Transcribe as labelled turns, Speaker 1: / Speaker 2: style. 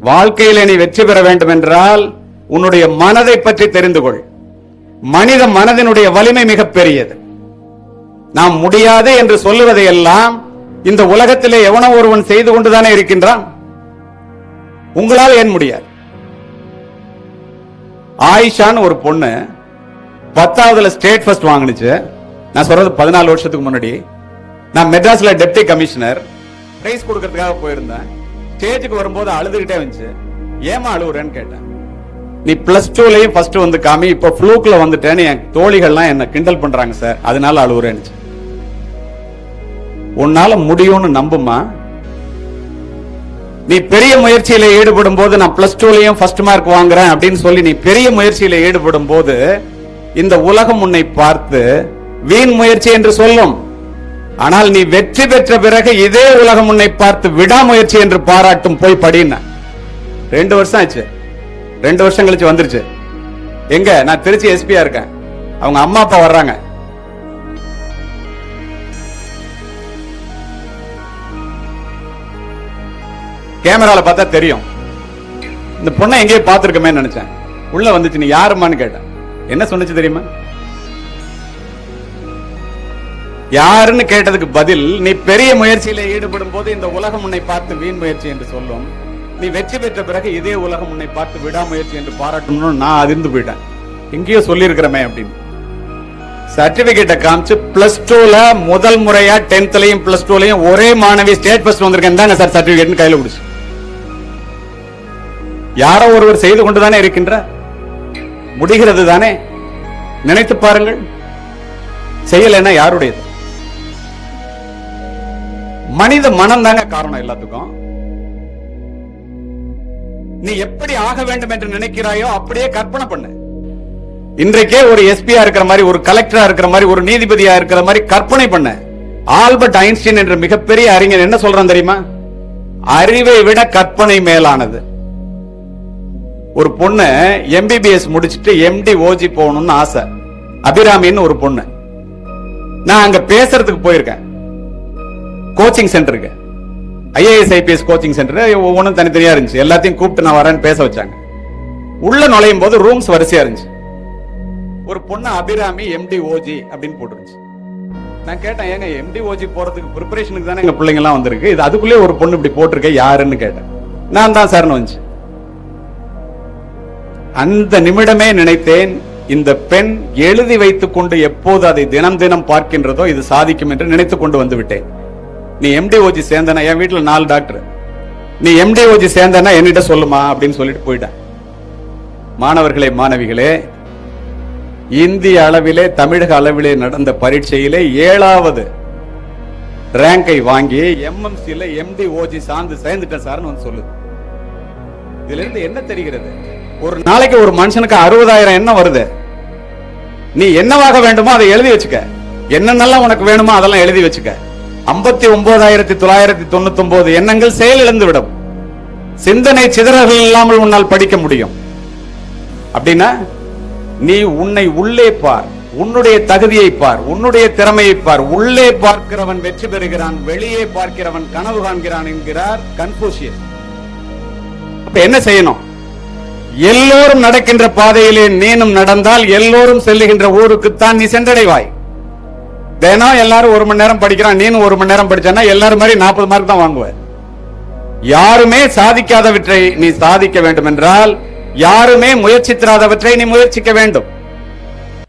Speaker 1: வாழ்க்கையிலே நீ வெற்றி பெற வேண்டும் என்றால் உன்னுடைய மனதை பற்றி தெரிந்து கொள். மனித மனதினுடைய வலிமை மிக பெரியது. நாம் முடியாது என்று சொல்லுவதையெல்லாம் இந்த உலகத்திலே எவனோ ஒருவன் செய்து கொண்டுதானே இருக்கின்றான். உங்களால் ஏன் முடியாது? ஆயிஷான்னு ஒரு பொண்ணு 10ஆவதுல ஸ்டேட் ஃபர்ஸ்ட் வாங்குனுச்சு. நான் சொல்றது 14 வருஷத்துக்கு முன்னாடி. நான் மெட்ராஸ்ல டெப்டி கமிஷனர், பிரைஸ் கொடுக்கறதுக்காக போயிருந்தேன். ஸ்டேஜுக்கு வரும்போது அழுதுகிட்டே வந்துச்சு. ஏமா அழுவுறேன்னு கேட்டேன். நீ +2லயும் ஃபர்ஸ்ட் வந்து காமி, இப்ப ஃப்ளூக்ல வந்துட்டேன்னு என் தோழிகள்லாம் என்ன கிண்டல் பண்றாங்க சார், அதனால அழுவுறேன்னு. உன்னால முடியும்னு நம்புமா? நீ பெரிய முயற்சியில ஈடுபடும் போது, நான் +2லயும் ஃபர்ஸ்ட் மார்க் வாங்குறேன் அப்படின்னு சொல்லி நீ பெரிய முயற்சியில ஈடுபடும் போது இந்த உலகம் உன்னை பார்த்து வீண் முயற்சி என்று சொல்லும். ஆனால் நீ வெற்றி பெற்ற பிறகு இதே உலகம் உன்னை பார்த்து விடாமுயற்சி என்று பாராட்டும். போய் படின. 2 வருஷம் ஆச்சு. 2 வருஷம் கழிச்சு வந்துருச்சு. எங்க? நான் திருச்சி எஸ்பியா இருக்கேன். அவங்க அம்மா அப்பா வர்றாங்க. கேமரால பார்த்தா தெரியும். இந்த பொண்ணை எங்கேயே பார்த்திருக்கமே நினைச்சேன். உள்ள வந்துச்சு. நீ யாருமான்னு கேட்டேன். என்ன சொன்னுச்சு தெரியுமா? யாருன்னு கேட்டதுக்கு பதில், நீ பெரிய முயற்சியில ஈடுபடும் போது இந்த உலகம் உன்னை பார்த்து வீண் முயற்சி என்று சொல்லும். நீ வெற்றி பெற்ற பிறகு இதே உலகம் உன்னை பார்த்து விடாமுயற்சி என்று பாராட்டணும்னு நான் அதிர்ந்து போயிட்டேன். எங்கேயோ சொல்லி இருக்கிறமே அப்படின்னு சர்டிபிகேட்டை காமிச்சு, +2ல முதல் முறையா 10thலயும் +2லயும் ஒரே மாணவி ஸ்டேட் ஃபர்ஸ்ட் வந்திருக்கேன் தாங்க சார் சர்டிபிகேட் கையில குடிச்சு. யாரோ ஒருவர் செய்து கொண்டுதானே இருக்கின்ற, முடிகிறது தானே. நினைத்து பாருங்கள். செய்யலைன்னா யாருடையது? மனித மனம் தாங்க காரணம் எல்லாத்துக்கும். நீ எப்படி ஆக வேண்டும் என்று நினைக்கிறாயோ அப்படியே கற்பனை பண்ணு. இன்றைக்கே ஒரு எஸ்பியா இருக்கிற மாதிரி, ஒரு கலெக்டரா இருக்கிற மாதிரி, ஒரு நீதிபதியா இருக்கிற மாதிரி கற்பனை பண்ண. ஆல்பர்ட் ஐன்ஸ்டீன் என்ற மிகப்பெரிய அறிஞர் என்ன சொல்றான் தெரியுமா? அறிவை விட கற்பனை மேலானது. ஒரு பொண்ணு MBBS முடிச்சிட்டு MD OG போகணும்னு ஆசை. அபிராமின்னு ஒரு பொண்ணு. நான் அங்க பேசுறதுக்கு போயிருக்கேன். கோச்சிங் சென்டருக்கு, IAS IPS கோச்சிங் சென்டர், ஒவ்வொன்றும் தனித்தனியா இருந்துச்சு. எல்லாத்தையும் கூப்பிட்டு நான் வரேன்னு பேச வச்சாங்க. உள்ள நுழையும் போது ரூம்ஸ் வரிசையா இருந்துச்சு. ஒரு பொண்ணு அபிராமி MD OG அப்படின்னு போட்டுருந்துச்சு. நான் கேட்டேன், ஏங்க MD OG போறதுக்கு ப்ரிப்பரேஷனுக்கு தானே எங்க பிள்ளைங்க எல்லாம் வந்திருக்கு, இது அதுக்குள்ளே ஒரு பொண்ணு இப்படி போட்டிருக்க, யாருன்னு கேட்டேன். நான் தான் சார்னு வந்துச்சு. அந்த நிமிடமே நினைத்தேன், இந்த பெண் எழுதி வைத்துக் கொண்டு எப்போது அதை தினம் தினம் பார்க்கின்றதோ இது சாதிக்கும் என்று நினைத்துக் கொண்டு வந்து விட்டேன். நீ MD OG சேர்ந்தனா, என் வீட்டுல 4 டாக்டர், நீ MD OG சேர்ந்தனா என்னிட்ட சொல்லுமா அப்படின்னு சொல்லிட்டு போயிட்டேன். மாணவர்களே, மாணவிகளே, இந்திய அளவிலே தமிழக அளவிலே நடந்த பரீட்சையிலே 7வது ரேங்கை வாங்கி MMCல MD OG சார்ந்து சேர்ந்துட்டேன் சார்னு வந்து சொல்லுது. இதுல இருந்து என்ன தெரிகிறது? ஒரு நாளைக்கு ஒரு மனுஷனுக்கு 60,000 எண்ணம் வருது. நீ என்னவாக வேண்டுமோ அதை எழுதி வச்சுக்க. என்னென்னலாம் உனக்கு வேணுமோ அதெல்லாம் எழுதி வச்சுக்க. 59,999 எண்ணங்கள் செயலிழந்து விடும். சிந்தனை சிதறல்கள் இல்லாமல் உன்னால் படிக்க முடியும். அப்படின்னா நீ உன்னை உள்ளே பார், உன்னுடைய தகுதியை பார், உன்னுடைய திறமையை பார். உள்ளே பார்க்கிறவன் வெற்றி பெறுகிறான், வெளியே பார்க்கிறவன் கனவு காண்கிறான் என்கிறார் கன்பூசியஸ். அப்ப என்ன செய்யணும்? எல்லோரும் நடக்கின்ற பாதையிலே நீனும் நடந்தால் எல்லோரும் செல்லுகின்ற ஊருக்குத்தான் நீ சென்றடைவாய். தினம் எல்லாரும் 1 மணி நேரம் படிக்கிறான், நீனும் 1 மணி நேரம் படிச்சானா எல்லாரும் மாதிரி 40 மார்க் தான் வாங்குவ. யாருமே சாதிக்காதவற்றை நீ சாதிக்க வேண்டும் என்றால், யாருமே முயற்சித்திராதவற்றை நீ முயற்சிக்க வேண்டும்.